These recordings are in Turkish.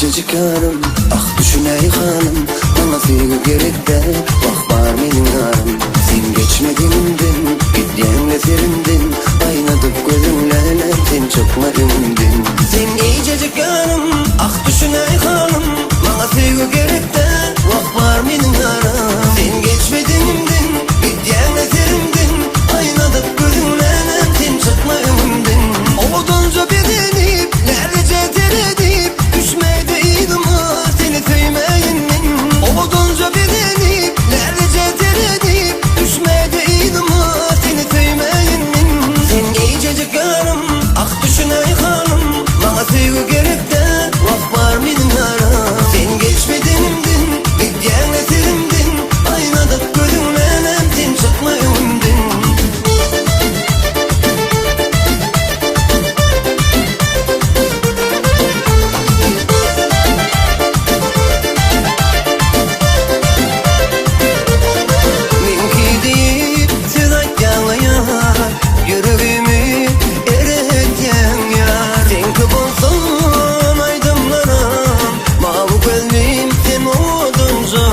gececik yarım, ah düşüney hanım. Bana sevgi gerek de, bak var benim yarım. Sen geçmedindin, gittiğinle serindin. Aynadıp gözümle sen çıkma önümdün. Sen gececik yarım, ah düşüney hanım. Bana sevgi gerek de, bak var benim yarım. Sen geçmedindin, gittiğinle serindin. Aynadıp gözümle sen çıkma önümdün. Oldunca bedenip, neredece teredip. Düşmeydi idıma seni sevmeyenin. Oldunca bedenip, neredece teredip. Düşmeydi idıma seni sevmeyenin. Sen gececik yarım, ah düşüney hanım. Bana sevgi gerek de, vah var benim yarım. Sen geçmedinimdin, gittiğin eserimdin. Aynada gözümle sen çıkma önümdün. Yüreğimi eretken yar. Sen kıbolsan aydınlarım, mavi kalbim sen oldunca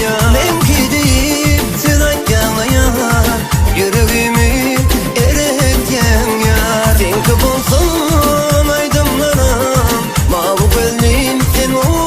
yar. Benki deyip sırak yağlayar. Yüreğimi eretken yar. Sen kıbolsan aydınlarım, mavi kalbim sen oldunca